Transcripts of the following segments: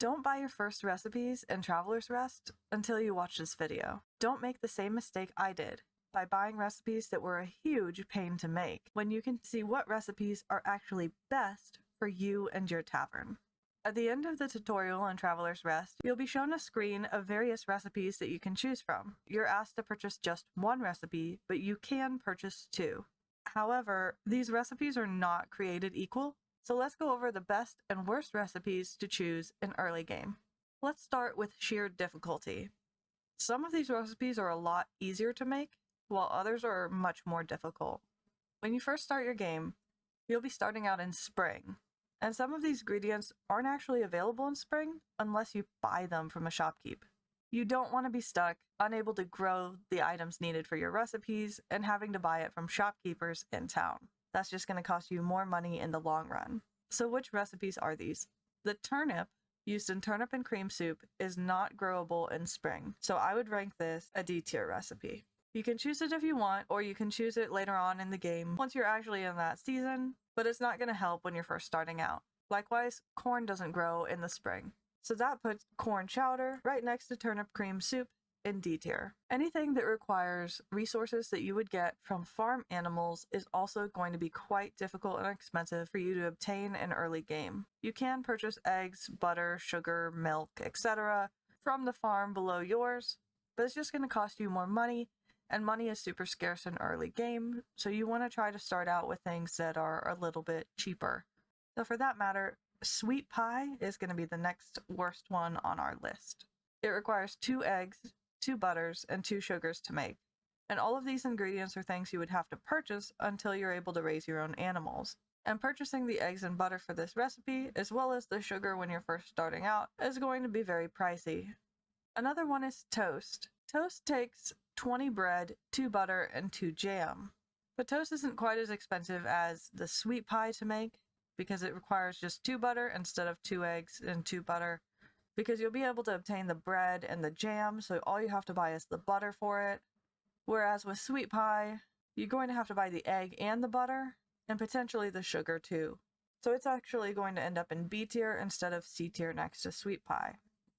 Don't buy your first recipes in Traveler's Rest until you watch this video. Don't make the same mistake I did by buying recipes that were a huge pain to make when you can see what recipes are actually best for you and your tavern. At the end of the tutorial in Traveler's Rest, you'll be shown a screen of various recipes that you can choose from. You're asked to purchase just one recipe, but you can purchase two. However, these recipes are not created equal, so let's go over the best and worst recipes to choose in early game. Let's start with sheer difficulty. Some of these recipes are a lot easier to make, while others are much more difficult. When you first start your game, you'll be starting out in spring, and some of these ingredients aren't actually available in spring unless you buy them from a shopkeep. You don't want to be stuck, unable to grow the items needed for your recipes, and having to buy it from shopkeepers in town. That's just going to cost you more money in the long run. So which recipes are these? The turnip, used in turnip and cream soup, is not growable in spring, so I would rank this a D tier recipe. You can choose it if you want, or you can choose it later on in the game once you're actually in that season, but it's not going to help when you're first starting out. Likewise, corn doesn't grow in the spring, so that puts corn chowder right next to turnip cream soup in D tier. Anything that requires resources that you would get from farm animals is also going to be quite difficult and expensive for you to obtain in early game. You can purchase eggs, butter, sugar, milk, etc. from the farm below yours, but it's just going to cost you more money, and money is super scarce in early game, so you want to try to start out with things that are a little bit cheaper. So for that matter, sweet pie is going to be the next worst one on our list. It requires 2 eggs, 2 butters, and 2 sugars to make. And all of these ingredients are things you would have to purchase until you're able to raise your own animals. And purchasing the eggs and butter for this recipe, as well as the sugar when you're first starting out, is going to be very pricey. Another one is toast. Toast takes 20 bread, 2 butter, and 2 jam. But toast isn't quite as expensive as the sweet pie to make, because it requires just 2 butter instead of 2 eggs and 2 butter, because you'll be able to obtain the bread and the jam, so all you have to buy is the butter for it. Whereas with sweet pie, you're going to have to buy the egg and the butter, and potentially the sugar too. So it's actually going to end up in B tier instead of C tier next to sweet pie.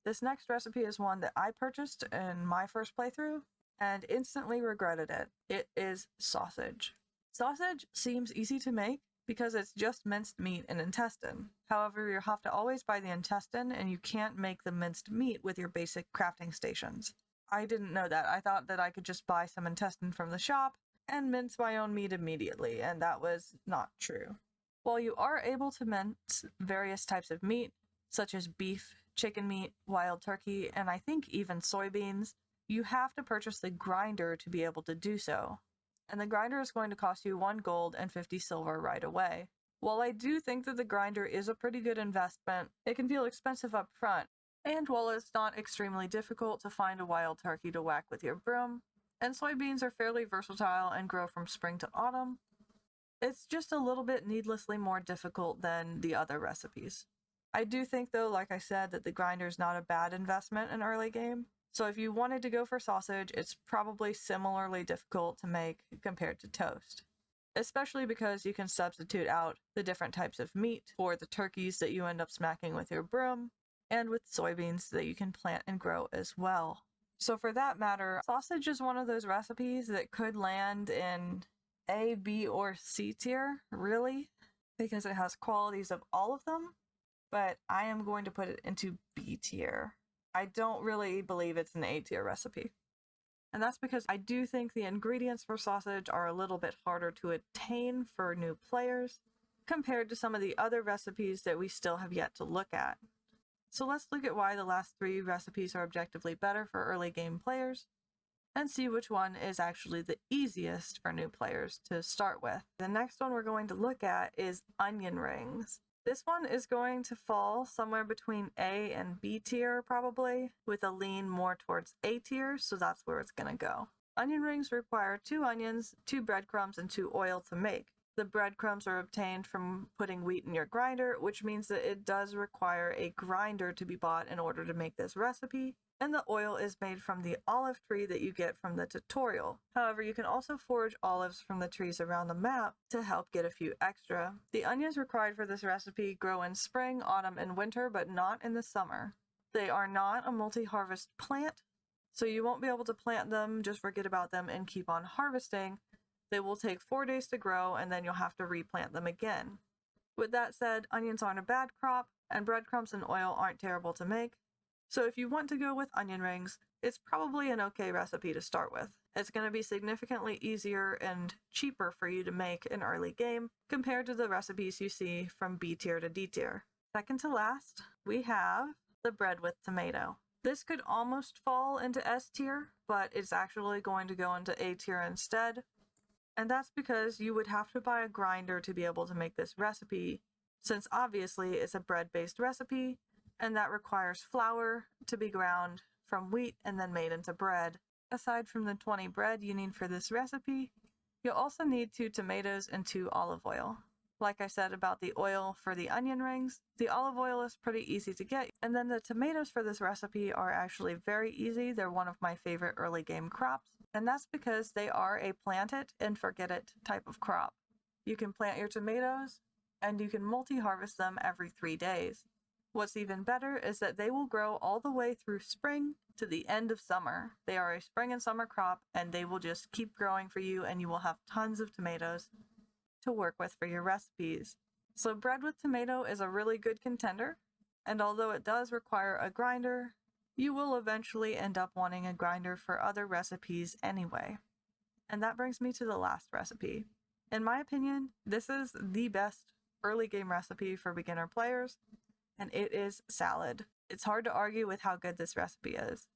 This next recipe is one that I purchased in my first playthrough, and instantly regretted it. It is sausage. Sausage seems easy to make, because it's just minced meat and intestine. However, you have to always buy the intestine, and you can't make the minced meat with your basic crafting stations. I didn't know that. I thought that I could just buy some intestine from the shop and mince my own meat immediately, and that was not true. While you are able to mince various types of meat, such as beef, chicken meat, wild turkey, and I think even soybeans, you have to purchase the grinder to be able to do so. And the grinder is going to cost you 1 gold and 50 silver right away. While I do think that the grinder is a pretty good investment, it can feel expensive up front, and while it's not extremely difficult to find a wild turkey to whack with your broom, and soybeans are fairly versatile and grow from spring to autumn, it's just a little bit needlessly more difficult than the other recipes. I do think though, like I said, that the grinder is not a bad investment in early game. So if you wanted to go for sausage, it's probably similarly difficult to make compared to toast. Especially because you can substitute out the different types of meat for the turkeys that you end up smacking with your broom, and with soybeans that you can plant and grow as well. So for that matter, sausage is one of those recipes that could land in A, B, or C tier, really, because it has qualities of all of them, but I am going to put it into B tier. I don't really believe it's an A tier recipe. And that's because I do think the ingredients for sausage are a little bit harder to attain for new players compared to some of the other recipes that we still have yet to look at. So let's look at why the last 3 recipes are objectively better for early game players, and see which one is actually the easiest for new players to start with. The next one we're going to look at is onion rings. This one is going to fall somewhere between A and B tier probably, with a lean more towards A tier, so that's where it's going to go. Onion rings require 2 onions, 2 breadcrumbs, and 2 oil to make. The breadcrumbs are obtained from putting wheat in your grinder, which means that it does require a grinder to be bought in order to make this recipe. And the oil is made from the olive tree that you get from the tutorial. However, you can also forage olives from the trees around the map to help get a few extra. The onions required for this recipe grow in spring, autumn, and winter, but not in the summer. They are not a multi-harvest plant, so you won't be able to plant them, just forget about them, and keep on harvesting. They will take 4 days to grow, and then you'll have to replant them again. With that said, onions aren't a bad crop, and breadcrumbs and oil aren't terrible to make. So if you want to go with onion rings, it's probably an okay recipe to start with. It's going to be significantly easier and cheaper for you to make in early game compared to the recipes you see from B tier to D tier. Second to last, we have the bread with tomato. This could almost fall into S tier, but it's actually going to go into A tier instead. And that's because you would have to buy a grinder to be able to make this recipe, since obviously it's a bread-based recipe, and that requires flour to be ground from wheat and then made into bread. Aside from the 20 bread you need for this recipe, you'll also need 2 tomatoes and 2 olive oil. Like I said about the oil for the onion rings, the olive oil is pretty easy to get, and then the tomatoes for this recipe are actually very easy. They're one of my favorite early game crops, and that's because they are a plant it and forget it type of crop. You can plant your tomatoes, and you can multi-harvest them every 3 days. What's even better is that they will grow all the way through spring to the end of summer. They are a spring and summer crop, and they will just keep growing for you, and you will have tons of tomatoes to work with for your recipes. So bread with tomato is a really good contender, and although it does require a grinder, you will eventually end up wanting a grinder for other recipes anyway. And that brings me to the last recipe. In my opinion, this is the best early game recipe for beginner players, and it is salad. It's hard to argue with how good this recipe is.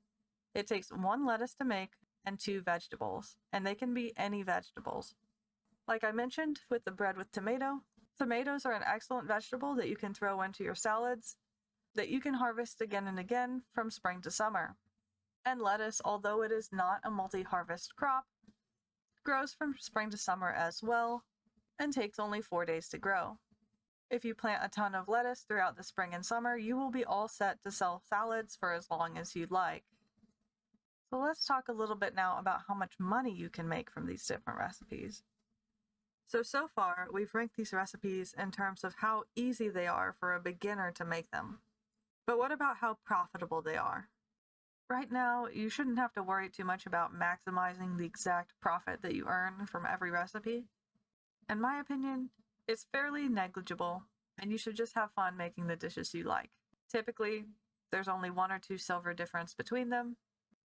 It takes 1 lettuce to make and 2 vegetables, and they can be any vegetables. Like I mentioned with the bread with tomato, tomatoes are an excellent vegetable that you can throw into your salads, that you can harvest again and again from spring to summer. And lettuce, although it is not a multi-harvest crop, grows from spring to summer as well, and takes only 4 days to grow. If you plant a ton of lettuce throughout the spring and summer, you will be all set to sell salads for as long as you'd like. So let's talk a little bit now about how much money you can make from these different recipes. So far, we've ranked these recipes in terms of how easy they are for a beginner to make them. But what about how profitable they are? Right now, you shouldn't have to worry too much about maximizing the exact profit that you earn from every recipe. In my opinion, it's fairly negligible, and you should just have fun making the dishes you like. Typically, there's only 1 or 2 silver difference between them,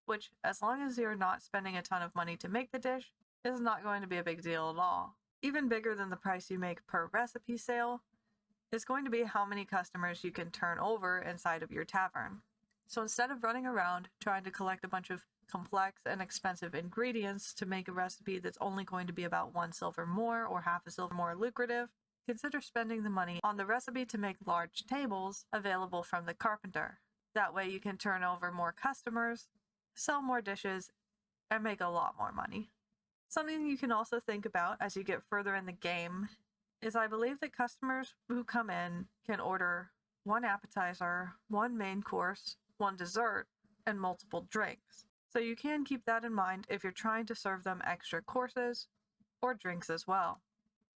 which, as long as you're not spending a ton of money to make the dish, is not going to be a big deal at all. Even bigger than the price you make per recipe sale is going to be how many customers you can turn over inside of your tavern. So instead of running around trying to collect a bunch of complex and expensive ingredients to make a recipe that's only going to be about 1 silver more or half a silver more lucrative, consider spending the money on the recipe to make large tables available from the carpenter. That way you can turn over more customers, sell more dishes, and make a lot more money. Something you can also think about as you get further in the game is I believe that customers who come in can order 1 appetizer, 1 main course, 1 dessert, and multiple drinks. So you can keep that in mind if you're trying to serve them extra courses or drinks as well.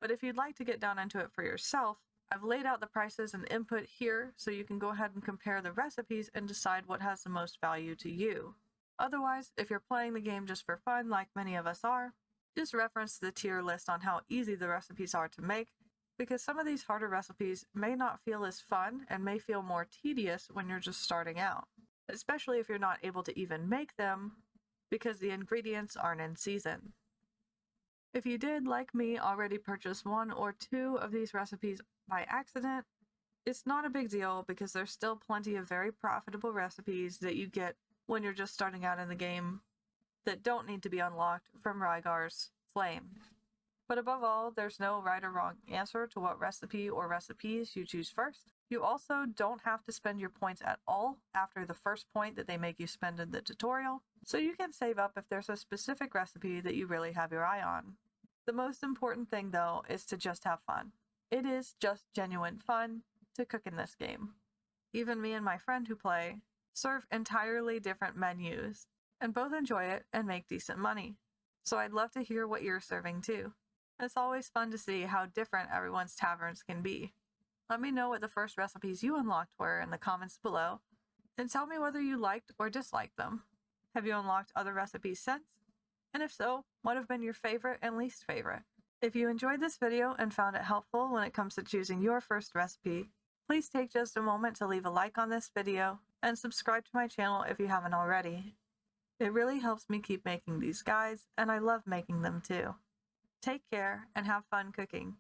But if you'd like to get down into it for yourself, I've laid out the prices and input here so you can go ahead and compare the recipes and decide what has the most value to you. Otherwise, if you're playing the game just for fun like many of us are, just reference the tier list on how easy the recipes are to make, because some of these harder recipes may not feel as fun and may feel more tedious when you're just starting out, especially if you're not able to even make them because the ingredients aren't in season. If you did, like me, already purchase 1 or 2 of these recipes by accident, it's not a big deal because there's still plenty of very profitable recipes that you get when you're just starting out in the game that don't need to be unlocked from Rygar's flame. But above all, there's no right or wrong answer to what recipe or recipes you choose first. You also don't have to spend your points at all after the first point that they make you spend in the tutorial, so you can save up if there's a specific recipe that you really have your eye on. The most important thing, though, is to just have fun. It is just genuine fun to cook in this game. Even me and my friend who play serve entirely different menus, and both enjoy it and make decent money. So I'd love to hear what you're serving too. It's always fun to see how different everyone's taverns can be. Let me know what the first recipes you unlocked were in the comments below, and tell me whether you liked or disliked them. Have you unlocked other recipes since? And if so, what have been your favorite and least favorite? If you enjoyed this video and found it helpful when it comes to choosing your first recipe, please take just a moment to leave a like on this video and subscribe to my channel if you haven't already. It really helps me keep making these guides, and I love making them too. Take care and have fun cooking.